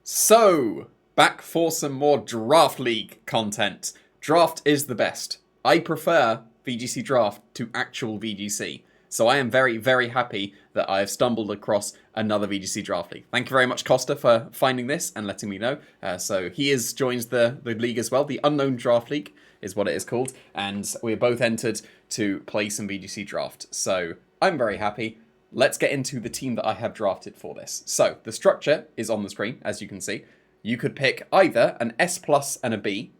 So, back for some more Draft League content. Draft is the best. I prefer VGC Draft to actual VGC. So I am very, very happy that I have stumbled across another VGC Draft League. Thank you very much, Costa, for finding this and letting me know. So he joins the league as well. The Unknown Draft League is what it is called. And we're both entered to play some VGC Draft. So I'm very happy. Let's get into the team that I have drafted for this. So the structure is on the screen, as you can see. You could pick either an S plus and a B,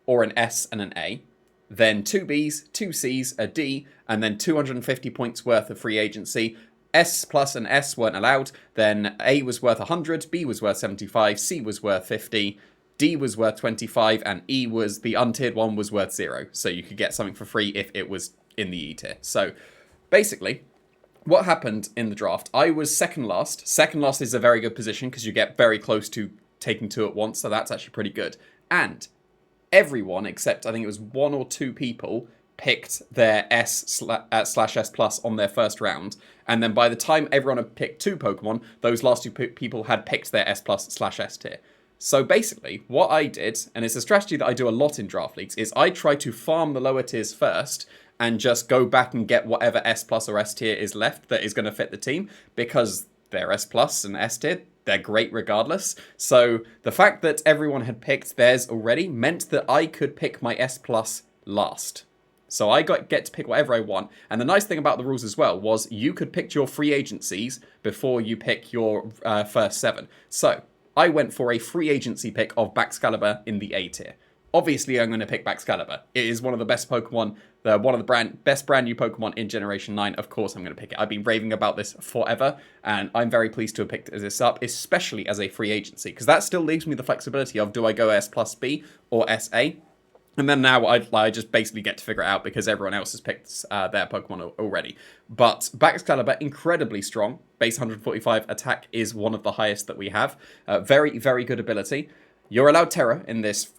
or an S and an A, then two Bs, two Cs, a D, and then 250 points worth of free agency. S plus and S weren't allowed, then A was worth 100, B was worth 75, C was worth 50, D was worth 25, and E was, the untiered one, was worth 0. So you could get something for free if it was in the E tier. So basically, what happened in the draft, I was second last. Second last is a very good position because you get very close to taking two at once, so that's actually pretty good. And everyone, except I think it was one or two people, picked their S/S plus on their first round. And then by the time everyone had picked two Pokemon, those last two people had picked their S plus/S tier. So basically, what I did, and it's a strategy that I do a lot in draft leagues, is I try to farm the lower tiers first and just go back and get whatever S plus or S tier is left that is going to fit the team, because they're S plus and S tier, they're great regardless. So the fact that everyone had picked theirs already meant that I could pick my S plus last. So I get to pick whatever I want. And the nice thing about the rules as well was you could pick your free agencies before you pick your first 7. So I went for a free agency pick of Baxcalibur in the A tier. Obviously, I'm going to pick Baxcalibur. It is one of the best Pokemon, one of the best brand new Pokemon in Generation 9. Of course, I'm going to pick it. I've been raving about this forever, and I'm very pleased to have picked this up, especially as a free agency, because that still leaves me the flexibility of, do I go S plus B or SA? And then now I just basically get to figure it out because everyone else has picked their Pokemon already. But Baxcalibur, incredibly strong. Base 145 attack is one of the highest that we have. Very, very good ability. You're allowed Terra in this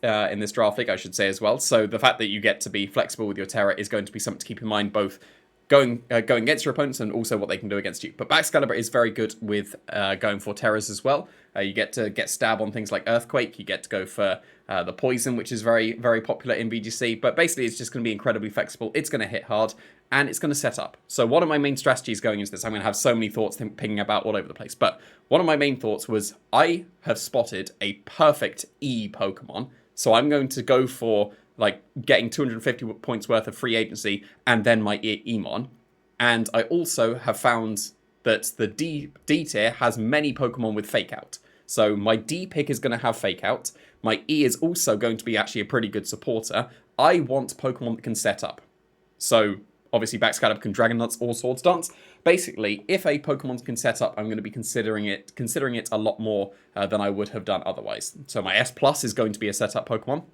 draft league, I should say, as well. So the fact that you get to be flexible with your Terra is going to be something to keep in mind, both going against your opponents and also what they can do against you. But Baxcalibur is very good with going for Terras as well. You get to get stab on things like Earthquake. You get to go for the Poison, which is very, very popular in VGC. But basically, it's just going to be incredibly flexible. It's going to hit hard, and it's going to set up. So one of my main strategies going into this, I'm going to have so many thoughts pinging about all over the place. But one of my main thoughts was I have spotted a perfect E Pokemon. So I'm going to go for like getting 250 points worth of free agency and then my Emon. And I also have found that the D tier has many Pokemon with Fake Out. So my D pick is going to have Fake Out. My E is also going to be actually a pretty good supporter. I want Pokemon that can set up. So obviously Baxcalibur can Dragon Dance or Swords Dance. Basically, if a Pokemon can set up, I'm going to be considering it a lot more than I would have done otherwise. So my S plus is going to be a setup Pokemon.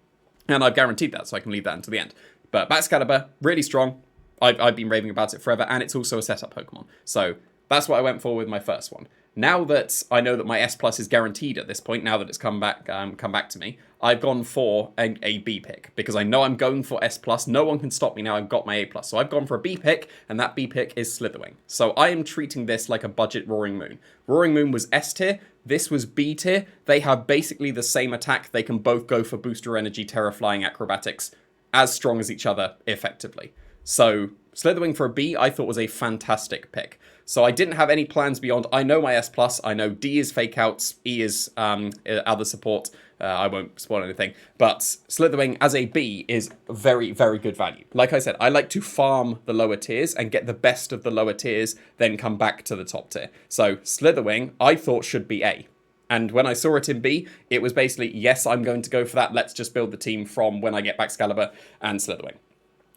And I've guaranteed that, so I can leave that until the end. But Baxcalibur, really strong. I've been raving about it forever, and it's also a setup Pokemon. So that's what I went for with my first one. Now that I know that my S plus is guaranteed at this point, now that it's come back to me, I've gone for a B pick because I know I'm going for S plus. No one can stop me now. I've got my A plus, so I've gone for a B pick, and that B pick is Slitherwing. So I am treating this like a budget Roaring Moon. Roaring Moon was S tier. This was B tier. They have basically the same attack. They can both go for booster energy, terra flying, acrobatics, as strong as each other effectively. So Slitherwing for a B I thought was a fantastic pick. So I didn't have any plans beyond, I know my S plus, I know D is Fake Outs, E is other support, I won't spoil anything, but Slitherwing as a B is very, very good value. Like I said, I like to farm the lower tiers and get the best of the lower tiers, then come back to the top tier. So Slitherwing, I thought should be A. And when I saw it in B, it was basically, yes, I'm going to go for that, let's just build the team from when I get Baxcalibur and Slitherwing.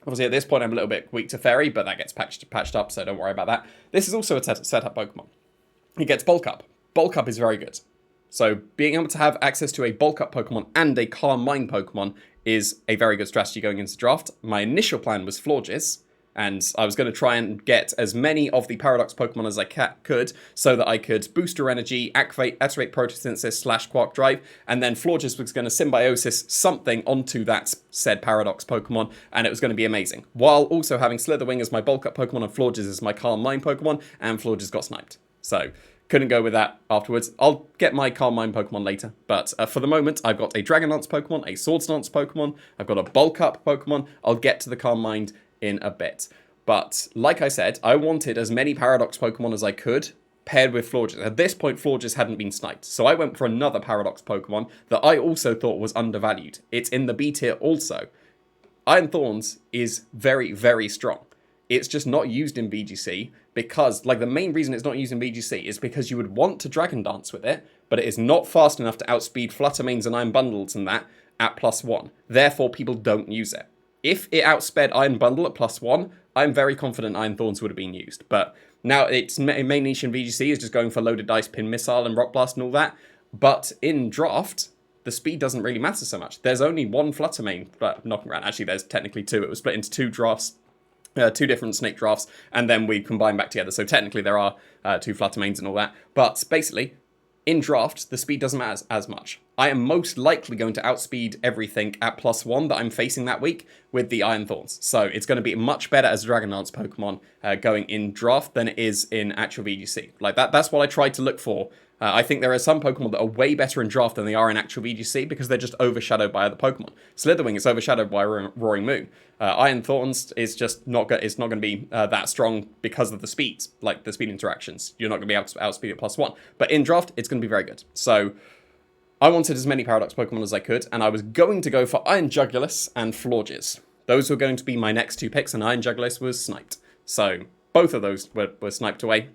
Obviously, at this point, I'm a little bit weak to Fairy, but that gets patched up, so don't worry about that. This is also a setup Pokemon. It gets Bulk Up. Bulk Up is very good. So being able to have access to a Bulk Up Pokemon and a Calm Mind Pokemon is a very good strategy going into draft. My initial plan was Florges, and I was going to try and get as many of the Paradox Pokemon as I could, so that I could Booster Energy, activate Protosynthesis / Quark Drive, and then Florges was going to Symbiosis something onto that said Paradox Pokemon, and it was going to be amazing. While also having Slitherwing as my Bulk Up Pokemon and Florges as my Calm Mind Pokemon, and Florges got sniped. So couldn't go with that afterwards. I'll get my Calm Mind Pokemon later, but for the moment, I've got a Dragon Dance Pokemon, a Swords Dance Pokemon, I've got a Bulk Up Pokemon. I'll get to the Calm Mind in a bit. But like I said, I wanted as many Paradox Pokemon as I could, paired with Florges. At this point, Florges hadn't been sniped, so I went for another Paradox Pokemon that I also thought was undervalued. It's in the B tier also. Iron Thorns is very, very strong. It's just not used in VGC because, like, the main reason it's not used in VGC is because you would want to Dragon Dance with it, but it is not fast enough to outspeed Fluttermanes and Iron Bundles and that at +1. Therefore, people don't use it. If it outsped Iron Bundle at +1, I'm very confident Iron Thorns would have been used. But now its main niche in VGC is just going for loaded dice, pin missile, and rock blast and all that. But in draft, the speed doesn't really matter so much. There's only one Fluttermane knocking around. Actually, there's technically two. It was split into two drafts. Two different snake drafts, and then we combine back together. So technically there are two Fluttermanes and all that. But basically, in draft, the speed doesn't matter as much. I am most likely going to outspeed everything at +1 that I'm facing that week with the Iron Thorns. So it's going to be much better as a Dragon Dance Pokemon going in draft than it is in actual VGC. Like that's what I tried to look for. I think there are some Pokemon that are way better in draft than they are in actual VGC because they're just overshadowed by other Pokemon. Slitherwing is overshadowed by Roaring Moon. Iron Thorns is just not going to be that strong because of the speeds, like the speed interactions. You're not going to be able to outspeed it +1. But in draft, it's going to be very good. So I wanted as many Paradox Pokemon as I could, and I was going to go for Iron Jugulis and Florges. Those were going to be my next two picks, and Iron Jugulis was sniped. So both of those were sniped away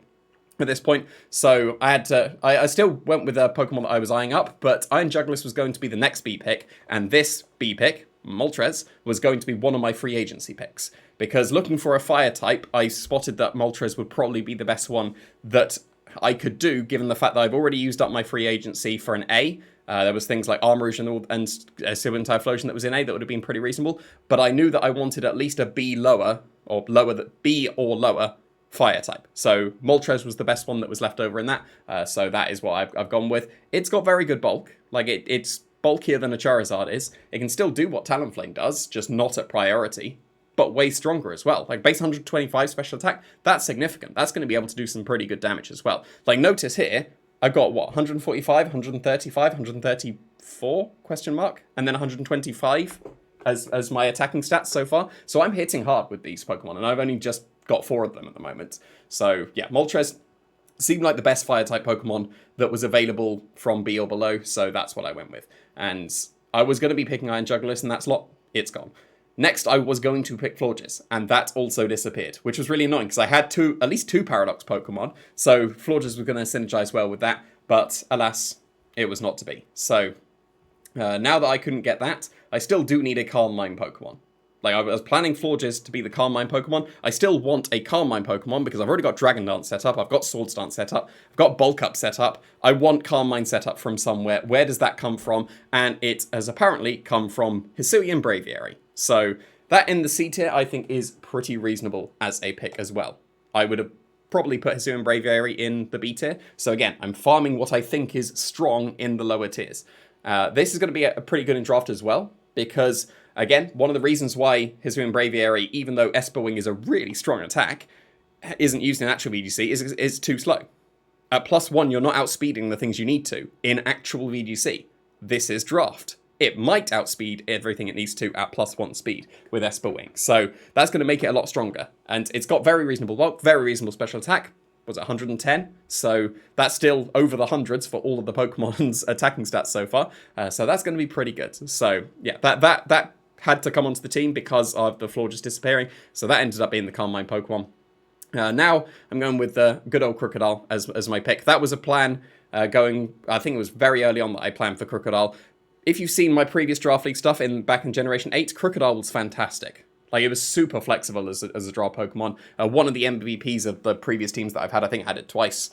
at this point. So I still went with a Pokemon that I was eyeing up, but Iron Jugulis was going to be the next B pick, and this B pick, Moltres, was going to be one of my free agency picks. Because looking for a fire type, I spotted that Moltres would probably be the best one that I could do, given the fact that I've already used up my free agency for an A. There was things like Armourouge and Sylvan Typhlosion that was in A that would have been pretty reasonable, but I knew that I wanted at least a B lower, or B or lower fire type. So Moltres was the best one that was left over in that, so that is what I've gone with. It's got very good bulk, like it's bulkier than a Charizard is. It can still do what Talonflame does, just not at priority, but way stronger as well. Like base 125 special attack, that's significant. That's going to be able to do some pretty good damage as well. Like notice here, I've got what, 145, 135, 134 question mark, and then 125 as my attacking stats so far. So I'm hitting hard with these Pokemon, and I've only just got 4 of them at the moment. So yeah, Moltres seemed like the best fire type Pokemon that was available from B or below, so that's what I went with. And I was going to be picking Iron Jugulis in that slot. It's gone. Next, I was going to pick Florges, and that also disappeared, which was really annoying because I had at least two Paradox Pokemon, so Florges was going to synergize well with that, but alas, it was not to be. So now that I couldn't get that, I still do need a Calm Mind Pokemon. Like, I was planning Florges to be the Calm Mind Pokemon. I still want a Calm Mind Pokemon because I've already got Dragon Dance set up, I've got Swords Dance set up, I've got Bulk Up set up. I want Calm Mind set up from somewhere. Where does that come from? And it has apparently come from Hisuian Braviary. So that in the C tier, I think, is pretty reasonable as a pick as well. I would have probably put Hisuian Braviary in the B tier. So again, I'm farming what I think is strong in the lower tiers. This is going to be a pretty good in draft as well, because again, one of the reasons why Hisuian Braviary, even though Esper Wing is a really strong attack, isn't used in actual VGC is too slow. At +1, you're not outspeeding the things you need to in actual VGC. This is draft. It might outspeed everything it needs to at +1 speed with Esper Wing. So that's going to make it a lot stronger. And it's got very reasonable bulk, very reasonable special attack. Was it 110? So that's still over the hundreds for all of the Pokemon's attacking stats so far. So that's going to be pretty good. So yeah, that had to come onto the team because of the Florges disappearing. So that ended up being the Calm Mind Pokemon. Now I'm going with the good old Crocodile as my pick. That was a plan I think it was very early on that I planned for Crocodile. If you've seen my previous Draft League stuff back in Generation 8, Crocodile was fantastic. Like, it was super flexible as a draw Pokemon. One of the MVPs of the previous teams that I've had, I think I had it twice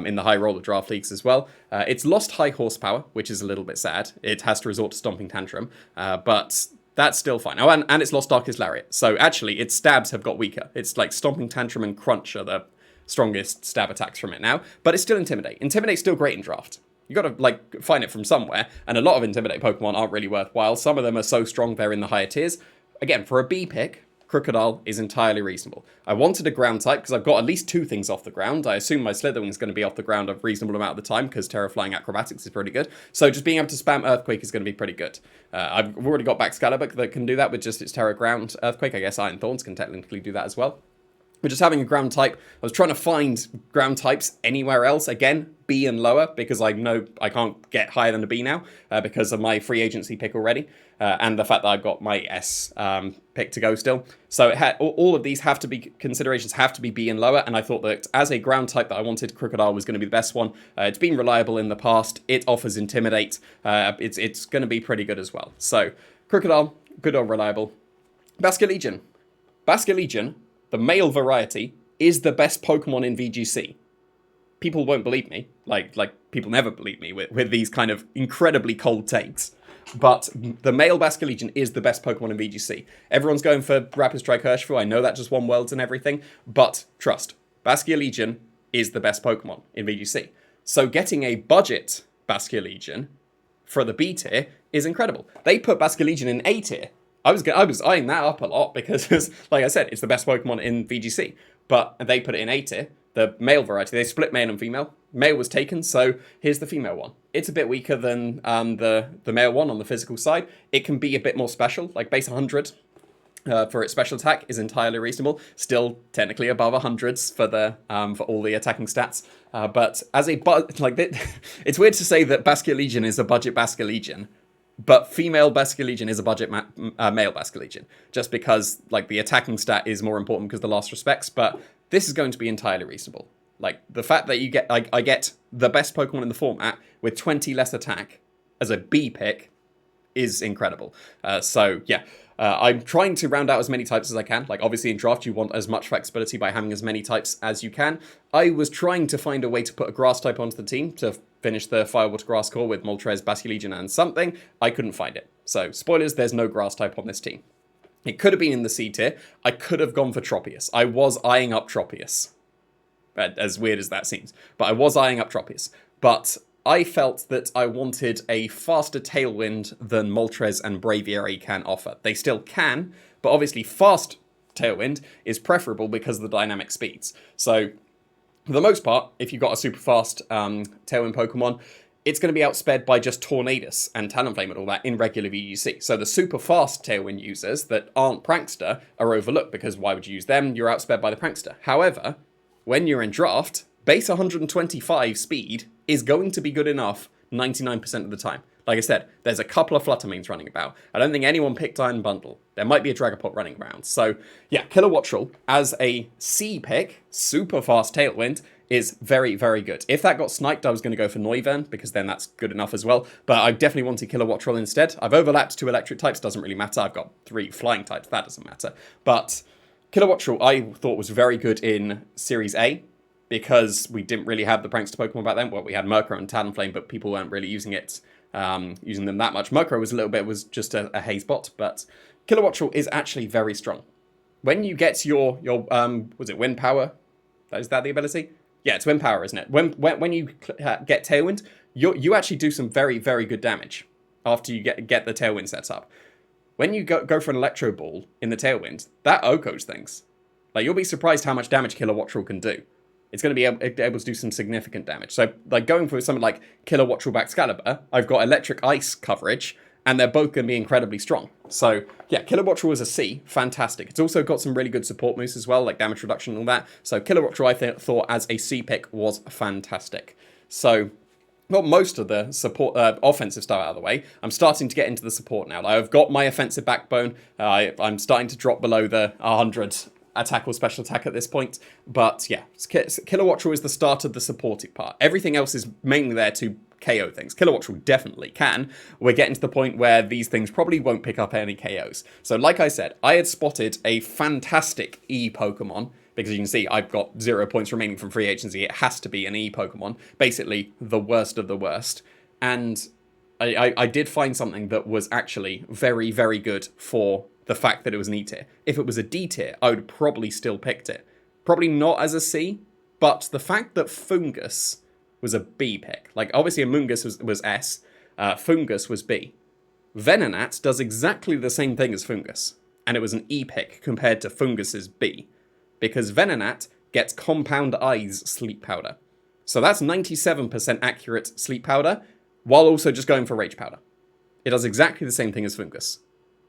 in the high roller Draft Leagues as well. It's lost high horsepower, which is a little bit sad. It has to resort to Stomping Tantrum, but that's still fine. Oh, and it's lost Darkest Lariat. So actually, its stabs have got weaker. It's like Stomping Tantrum and Crunch are the strongest stab attacks from it now, but it's still Intimidate. Intimidate's still great in draft. You got to, like, find it from somewhere, and a lot of Intimidate Pokemon aren't really worthwhile. Some of them are so strong they're in the higher tiers. Again, for a B pick, Crocodile is entirely reasonable. I wanted a ground type because I've got at least 2 things off the ground. I assume my Slitherwing is going to be off the ground a reasonable amount of the time because Terraflying Acrobatics is pretty good. So just being able to spam Earthquake is going to be pretty good. I've already got back Scalibur that can do that with just its Terra Ground Earthquake. I guess Iron Thorns can technically do that as well. But just having a ground type, I was trying to find ground types anywhere else. Again, B and lower, because I know I can't get higher than a B now because of my free agency pick already. And the fact that I've got my S pick to go still. So it had, all of these have to be considerations, have to be B and lower. And I thought that as a ground type that I wanted, Crocodile was going to be the best one. It's been reliable in the past. It offers Intimidate. It's going to be pretty good as well. So Crocodile, good or reliable. Basculegion. Basculegion, the male variety, is the best Pokemon in VGC. People won't believe me. Like people never believe me with these kind of incredibly cold takes. But the male Basculegion is the best Pokemon in VGC. Everyone's going for Rapid Strike Urshifu. I know that just won Worlds and everything. But trust, Basculegion is the best Pokemon in VGC. So getting a budget Basculegion for the B tier is incredible. They put Basculegion in A tier. I was eyeing that up a lot because, like I said, it's the best Pokemon in VGC. But they put it in A tier, the male variety. They split male and female. Male was taken, so here's the female one. It's a bit weaker than the male one on the physical side. It can be a bit more special, like base 100 for its special attack is entirely reasonable. Still technically above 100s for all the attacking stats. But as a it's weird to say that Basculegion is a budget Basculegion. But female Basculegion is a budget male Basculegion, just because like the attacking stat is more important because the last respects. But this is going to be entirely reasonable. Like the fact that you get, I get the best Pokemon in the format with 20 less attack as a B pick is incredible. So yeah, I'm trying to round out as many types as I can. Like obviously in draft you want as much flexibility by having as many types as you can. I was trying to find a way to put a grass type onto the team to finish the Fire, Water, Grass core with Moltres, Basculegion and something. I couldn't find it. So spoilers, there's no grass type on this team. It could have been in the C tier. I could have gone for Tropius. I was eyeing up Tropius. As weird as that seems. But I was eyeing up Tropius. But I felt that I wanted a faster Tailwind than Moltres and Braviary can offer. They still can, but obviously fast Tailwind is preferable because of the dynamic speeds. So for the most part, if you've got a super fast Tailwind Pokemon, it's going to be outsped by just Tornadus and Talonflame and all that in regular VGC. So the super fast Tailwind users that aren't Prankster are overlooked because why would you use them? You're outsped by the Prankster. However, when you're in draft, base 125 speed is going to be good enough 99% of the time. Like I said, there's a couple of Fluttermanes running about. I don't think anyone picked Iron Bundle. There might be a Dragapult running around. So yeah, Kilowattrel as a C pick, super fast Tailwind, is very, very good. If that got sniped, I was going to go for Noivern, because then that's good enough as well. But I definitely wanted Kilowattrel instead. I've overlapped 2 electric types, doesn't really matter. I've got 3 flying types, that doesn't matter. But Kilowattrel I thought was very good in Series A, because we didn't really have the Prankster Pokemon back then. Well, we had Murkrow and Talonflame, but people weren't really using them that much. Murkrow was just a haze bot, but Kilowattrel is actually very strong. When you get your was it Wind Power? Is that the ability? Yeah, it's Wind Power, isn't it? When you get Tailwind, you actually do some very, very good damage after you get the Tailwind set up. When you go for an Electro Ball in the Tailwind, that OHKOs things. Like, you'll be surprised how much damage Kilowattrel can do. It's going to be able to do some significant damage. So, like, going for something like Kilowattrel back Excalibur, I've got Electric Ice coverage, and they're both going to be incredibly strong. So, yeah, Kilowattrel is a C, fantastic. It's also got some really good support moves as well, like damage reduction and all that. So, Kilowattrel, I thought, as a C pick, was fantastic. So, got most of the support offensive stuff out of the way. I'm starting to get into the support now. I've got my offensive backbone. I'm starting to drop below the 100 attack or special attack at this point. But yeah, Kilowattrel is the start of the supporting part. Everything else is mainly there to KO things. Kilowattrel definitely can. We're getting to the point where these things probably won't pick up any KOs. So like I said, I had spotted a fantastic E Pokemon, because you can see I've got 0 points remaining from free agency. It has to be an E Pokemon. Basically, the worst of the worst. And I did find something that was actually very, very good for the fact that it was an E tier. If it was a D tier, I would probably still picked it. Probably not as a C, but the fact that Fungus was a B pick. Like, obviously Amoonguss was S. Fungus was B. Venonat does exactly the same thing as Fungus. and it was an E pick compared to Fungus's B, because Venonat gets Compound Eyes Sleep Powder. So that's 97% accurate Sleep Powder, while also just going for Rage Powder. It does exactly the same thing as Fungus,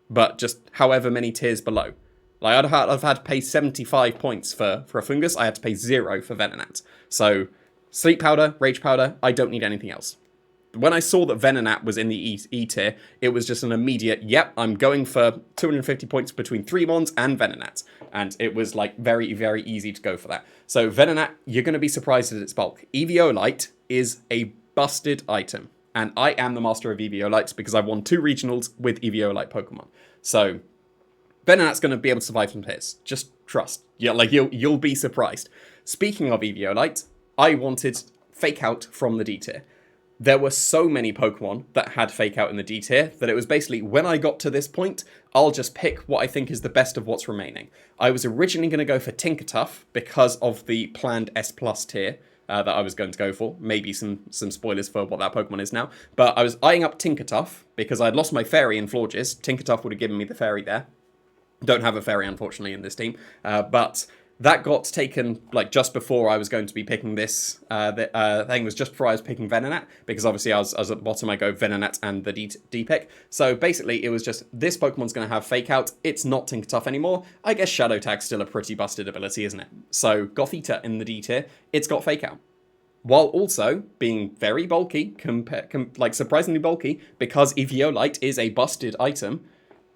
but just however many tiers below. Like, I've had to pay 75 points for a Fungus, I had to pay 0 for Venonat. So, Sleep Powder, Rage Powder, I don't need anything else. When I saw that Venonat was in the E tier, it was just an immediate, yep, I'm going for 250 points between 3 Mons and Venonat. And it was like very, very easy to go for that. So Venonat, you're going to be surprised at its bulk. Eviolite is a busted item. And I am the master of Eviolites because I've won 2 regionals with Eviolite Pokemon. So Venonat's going to be able to survive some tiers. Just trust. Yeah, like you'll be surprised. Speaking of Eviolite, I wanted Fake Out from the D tier. There were so many Pokemon that had Fake Out in the D tier that it was basically, when I got to this point, I'll just pick what I think is the best of what's remaining. I was originally going to go for Tinkertuff because of the planned S+ tier that I was going to go for. Maybe some spoilers for what that Pokemon is now. But I was eyeing up Tinkertuff because I'd lost my Fairy in Florges. Tinkertuff would have given me the Fairy there. Don't have a Fairy, unfortunately, in this team. But that got taken, like, just before I was going to be picking this. The thing was just before I was picking Venonat, because obviously I was at the bottom, I go Venonat and the D pick. So basically, it was just, this Pokemon's going to have Fake Out. It's not Tinkertuff anymore. I guess Shadow Tag's still a pretty busted ability, isn't it? So Gothita in the D tier, it's got Fake Out. While also being very bulky, like surprisingly bulky, because Eviolite is a busted item,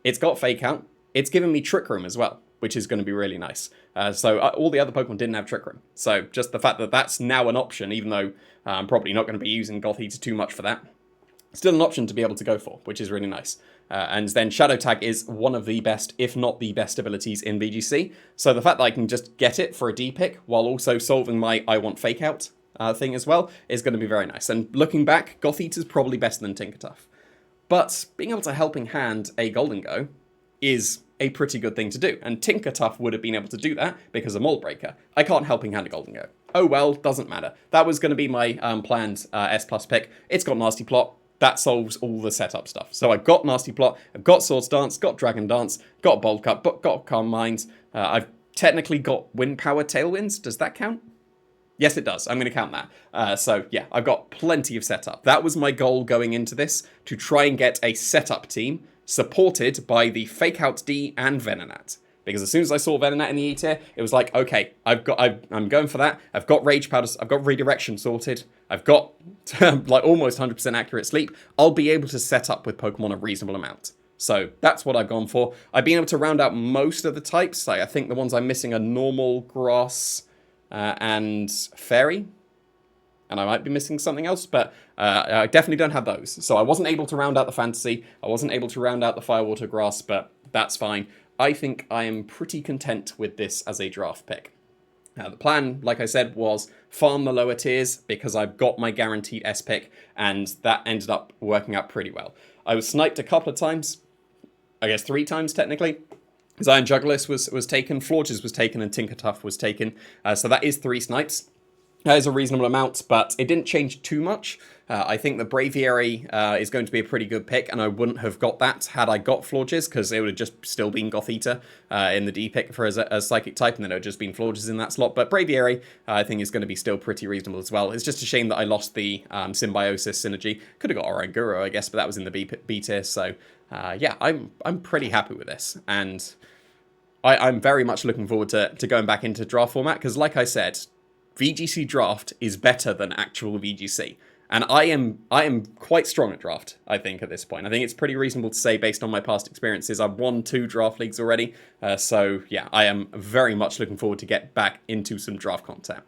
it's got Fake Out. It's given me Trick Room as well, which is going to be really nice. So all the other Pokemon didn't have Trick Room. So just the fact that that's now an option, even though I'm probably not going to be using Gothita too much for that, still an option to be able to go for, which is really nice. And then Shadow Tag is one of the best, if not the best abilities in VGC. So the fact that I can just get it for a D pick while also solving my I want Fake Out thing as well is going to be very nice. And looking back, Gothita is probably better than Tinkertuff. But being able to Helping Hand a Golden Go is a pretty good thing to do. And Tinkertuff would have been able to do that because of Mold Breaker. I can't Helping Hand a Golden Go. Oh well, doesn't matter. That was going to be my planned S+ pick. It's got Nasty Plot. That solves all the setup stuff. So I've got Nasty Plot, I've got Swords Dance, got Dragon Dance, got Bold Cut, got Calm Mind. I've technically got Wind Power Tailwinds. Does that count? Yes, it does. I'm going to count that. So yeah, I've got plenty of setup. That was my goal going into this, to try and get a setup team supported by the Fake Out D and Venonat. Because as soon as I saw Venonat in the E tier, it was like, okay, I'm going for that. I've got Rage Powders, I've got Redirection sorted, I've got like almost 100% accurate sleep. I'll be able to set up with Pokemon a reasonable amount. So that's what I've gone for. I've been able to round out most of the types. Like, I think the ones I'm missing are Normal, Grass, and Fairy. And I might be missing something else, but I definitely don't have those. So I wasn't able to round out the Fantasy. I wasn't able to round out the Firewater Grass, but that's fine. I think I am pretty content with this as a draft pick. The plan, like I said, was farm the lower tiers because I've got my guaranteed S pick, and that ended up working out pretty well. I was sniped a couple of times, I guess 3 times technically. Zion Jugglerist was taken, Florges was taken, and Tinkertuff was taken. So that is 3 snipes. That is a reasonable amount, but it didn't change too much. I think the Braviary is going to be a pretty good pick, and I wouldn't have got that had I got Florges, because it would have just still been Gothita in the D pick for as a Psychic type, and then it would have just been Florges in that slot. But Braviary, I think, is going to be still pretty reasonable as well. It's just a shame that I lost the Symbiosis synergy. Could have got Oranguro, I guess, but that was in the B tier, so yeah, I'm pretty happy with this, and I'm very much looking forward to going back into draft format, because like I said, VGC draft is better than actual VGC. And I am quite strong at draft, I think, at this point. I think it's pretty reasonable to say, based on my past experiences, I've won 2 draft leagues already. So yeah, I am very much looking forward to get back into some draft content.